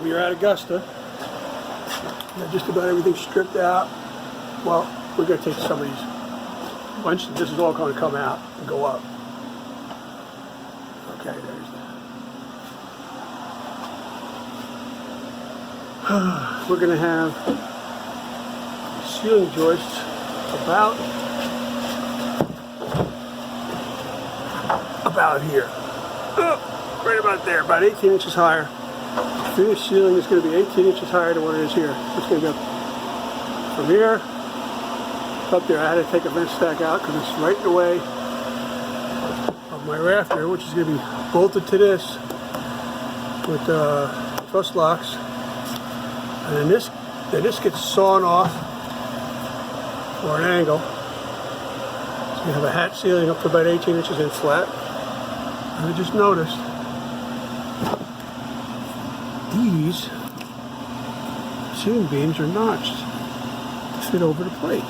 We are at Augusta. Got just about everything stripped out. Well, we're going to take some of these. Once this is all going to come out and go up. Okay, there's that. We're going to have ceiling joists about here. Right about there, about 18 inches higher. The finished ceiling is going to be 18 inches higher than what it is here. It's going to go from here up there. I had to take a vent stack out because it's right in the way of my rafter, which is going to be bolted to this with truss locks. And then this gets sawn off for an angle. So you have a hat ceiling up to about 18 inches in flat. And I just noticed these ceiling beams are notched to fit over the plate.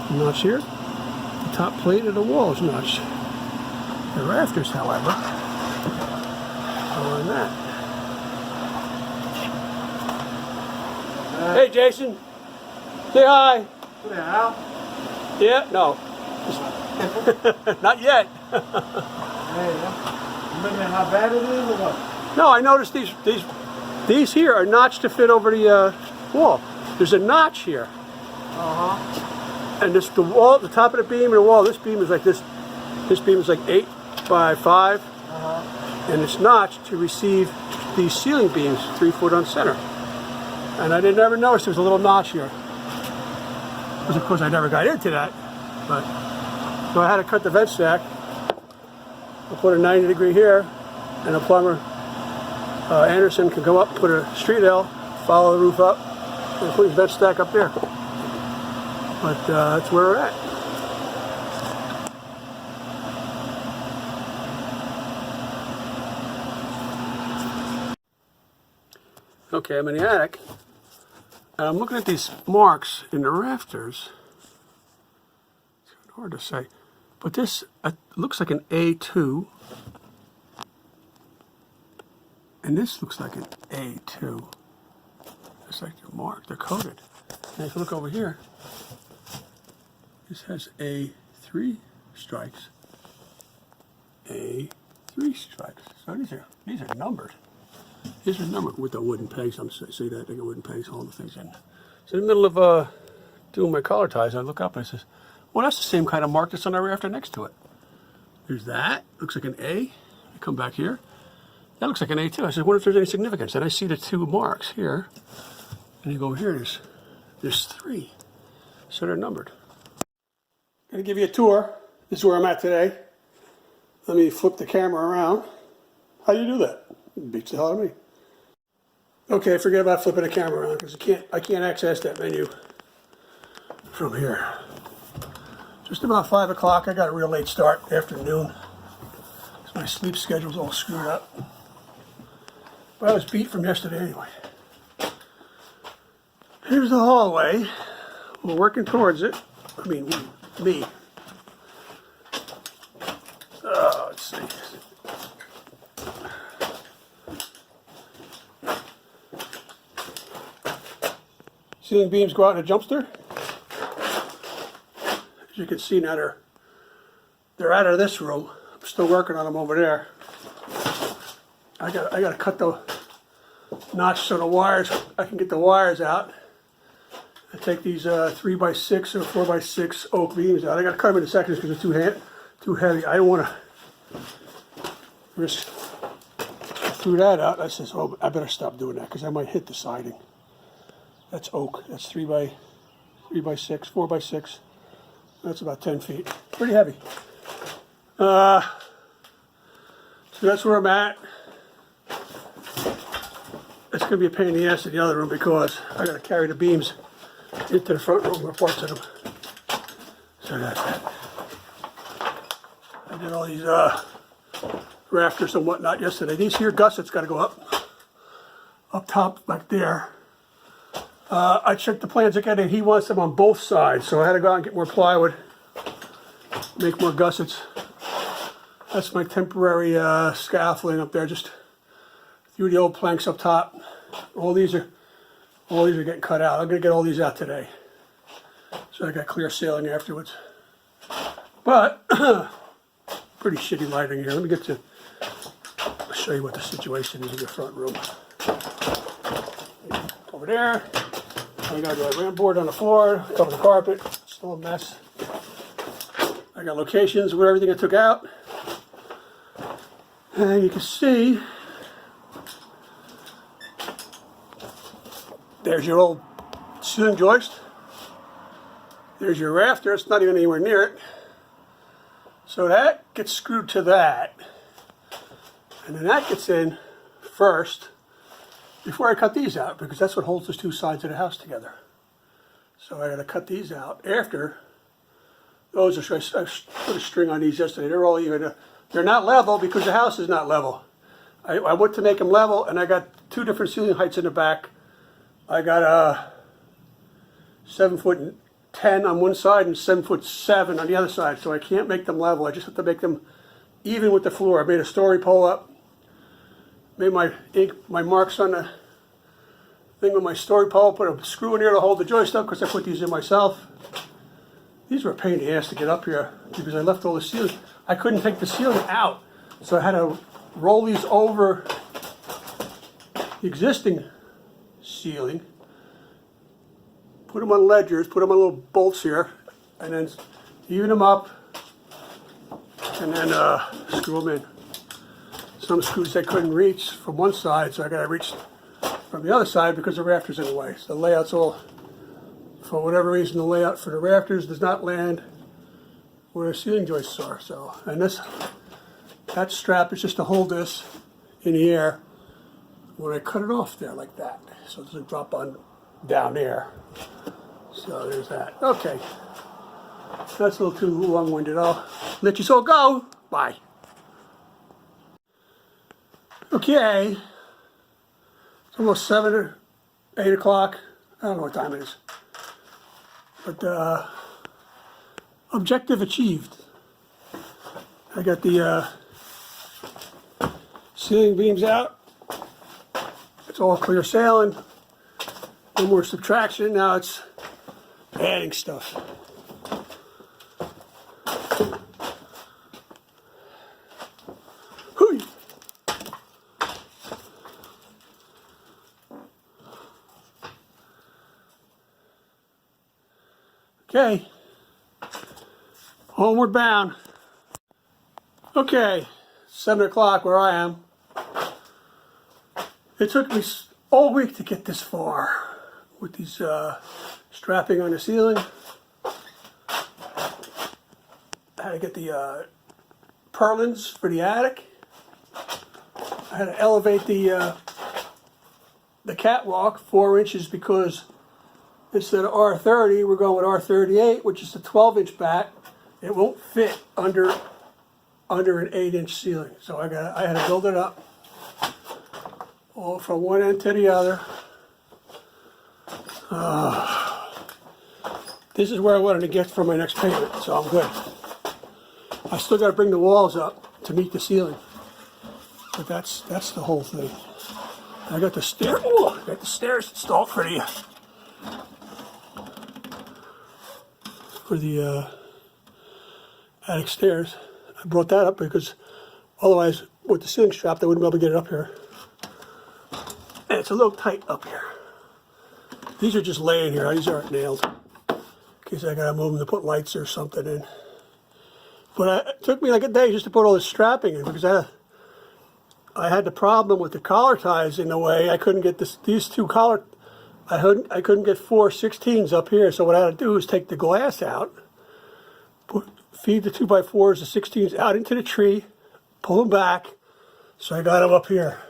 The notch here, the top plate of the wall is notched. The rafters, however, are on that. Hey, Jason. Say hi. Yeah. Yeah? No. Not yet. Hey, you looking at how bad it is or what? No, I noticed these here are notched to fit over the wall. There's a notch here. And the top of the beam and the wall, this beam is like this. This beam is like 8 by 5. And it's notched to receive these ceiling beams 3 foot on center. And I didn't ever notice there was a little notch here. Because of course I never got into that. But so I had to cut the vent stack. I put a 90 degree here, and a plumber, Anderson, can go up, put a street L, follow the roof up, and put his vent stack up there. But that's where we're at. Okay, I'm in the attic, and I'm looking at these marks in the rafters. It's hard to say, but this looks like an A2, and this looks like an A2. It's like they're marked, they're coded. And if you look over here, this has A3 strikes, A3 strikes. So these are numbered. These are numbered with the wooden pegs. I'm see that they got wooden pegs, all the things in. So in the middle of doing my collar ties, I look up and I says, well, that's the same kind of mark that's on the rafter next to it. There's that. Looks like an A. I come back here. That looks like an A2. I said, wonder if there's any significance. And I see the 2 marks here. And you go over here, there's 3. So they're numbered. I'm going to give you a tour. This is where I'm at today. Let me flip the camera around. How do you do that? It beats the hell out of me. Okay, forget about flipping the camera around because I can't access that menu from here. Just about 5 o'clock. I got a real late start, afternoon. So my sleep schedule's all screwed up. But I was beat from yesterday anyway. Here's the hallway. We're working towards it. I mean, me. Let's see. Ceiling beams go out in a jumpster. As you can see now, they're out of this room. I'm still working on them over there. I got to cut the notch so the wires, I can get the wires out. I take these 3x6 or 4x6 oak beams out. I got to cut them into sections because they're too heavy. I don't want to risk. I threw that out. I says, oh, I better stop doing that because I might hit the siding. That's oak. That's 3x6, 4x6. That's about 10 feet. Pretty heavy. So that's where I'm at. It's going to be a pain in the ass in the other room because I got to carry the beams into the front room or parts of them. So that's that. I did all these rafters and whatnot yesterday. These here gussets got to go up top back there. I checked the plans again, and he wants them on both sides, so I had to go out and get more plywood, make more gussets. That's my temporary scaffolding up there, just through the old planks up top. All these are getting cut out. I'm gonna get all these out today, so I got clear sailing afterwards. But pretty shitty lighting here. Let me get to show you what the situation is in the front room. Over there, I got a ramp board on the floor, cover the carpet. Still a mess. I got locations with everything I took out, and you can see there's your old ceiling joist. There's your rafter. It's not even anywhere near it. So that gets screwed to that. And then that gets in first before I cut these out, because that's what holds the two sides of the house together. So I got to cut these out after. Those are, I put a string on these yesterday. They're all even. They're not level because the house is not level. I went to make them level, and I got two different ceiling heights in the back. I got a 7'10" on one side and 7'7" on the other side, so I can't make them level. I just have to make them even with the floor. I made a story pole up, made my marks on the thing with my story pole, put a screw in here to hold the joist up because I put these in myself. These were a pain in the ass to get up here because I left all the ceiling. I couldn't take the ceiling out, so I had to roll these over the existing ceiling, put them on ledgers, put them on little bolts here, and then even them up, and then screw them in. Some screws I couldn't reach from one side, so I got to reach from the other side because the rafter's in the way. So the layout's all, for whatever reason, the layout for the rafters does not land where the ceiling joists are. So, and that strap is just to hold this in the air when I cut it off there like that. So it doesn't drop on down there. So there's that. Okay. That's a little too long-winded. I'll let you all go. Bye. Okay. It's almost 7 or 8 o'clock. I don't know what time it is. But objective achieved. I got the ceiling beams out. It's all clear sailing. No more subtraction. Now it's adding stuff. Hooey. Okay. Homeward bound. Okay. 7 o'clock where I am. It took me all week to get this far with these strapping on the ceiling. I had to get the purlins for the attic. I had to elevate the catwalk 4 inches because instead of R30, we're going with R38, which is a 12-inch batt. It won't fit under an 8-inch ceiling, so I had to build it up. All from one end to the other. This is where I wanted to get for my next payment, so I'm good. I still got to bring the walls up to meet the ceiling, but that's the whole thing. I got the stair. Oh, I got the stairs installed for the attic stairs. I brought that up because otherwise, with the ceiling strap, I wouldn't be able to get it up here. And it's a little tight up here. These are just laying here. These aren't nailed. In case I gotta move them to put lights or something in. But it took me like a day just to put all this strapping in because I had the problem with the collar ties in the way. I couldn't get these two collar. I couldn't get 4 16s up here. So what I had to do is take the glass out, feed the 2x4s, the 16s out into the tree, pull them back. So I got them up here.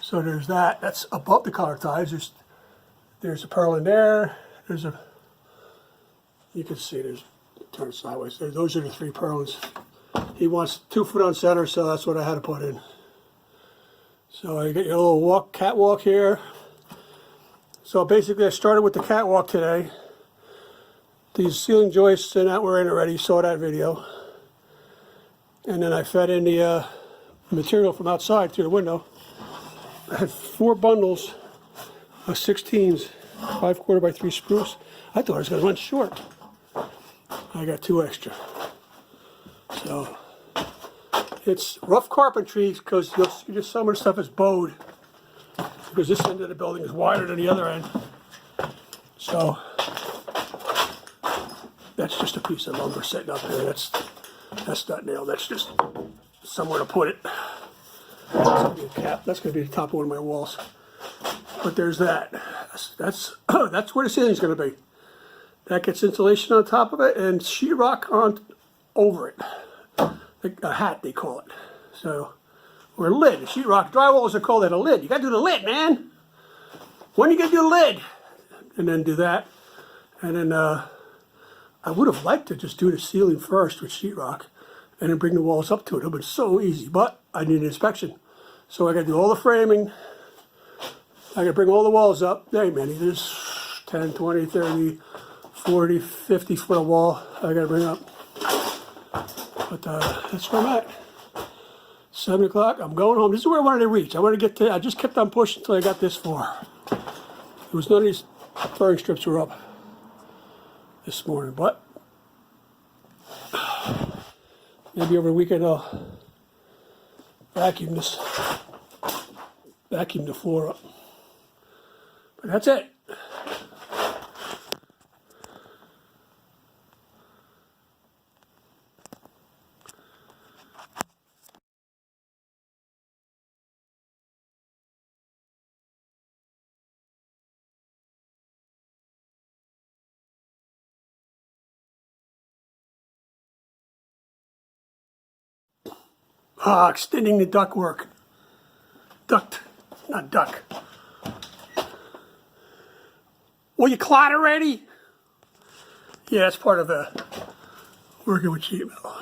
So there's that. That's above the collar ties. There's a purlin there. You can see turn it sideways. Those are the 3 purlins. He wants 2 foot on center, so that's what I had to put in. So you get your little catwalk here. So basically I started with the catwalk today. These ceiling joists and that were in already, you saw that video. And then I fed in the material from outside through the window. I had 4 bundles of 16s, 5/4 by 3 spruce. I thought I was going to run short. I got 2 extra. So it's rough carpentry because you'll see just some of the stuff is bowed because this end of the building is wider than the other end. So that's just a piece of lumber sitting up there. That's not nailed. That's just somewhere to put it. That's gonna be a cap. That's going to be the top of one of my walls. But there's that. That's where the ceiling's going to be. That gets insulation on top of it and sheetrock on over it. Like a hat, they call it. So, or a lid. Sheetrock drywallers are called that a lid. You got to do the lid, man. When are you going to do the lid? And then do that. And then I would have liked to just do the ceiling first with sheetrock and then bring the walls up to it. It would have been so easy, but I need an inspection. So I got to do all the framing. I got to bring all the walls up. Hey, man, there's 10, 20, 30, 40, 50 foot of wall I got to bring up. But that's where I'm at. 7 o'clock, I'm going home. This is where I wanted to reach. I just kept on pushing until I got this far. There was none of these furring strips were up this morning, but maybe over the weekend I'll vacuum the floor up. But that's it. Extending the ductwork. Not duct. Will you clot already? Yeah, that's part of working with sheet metal.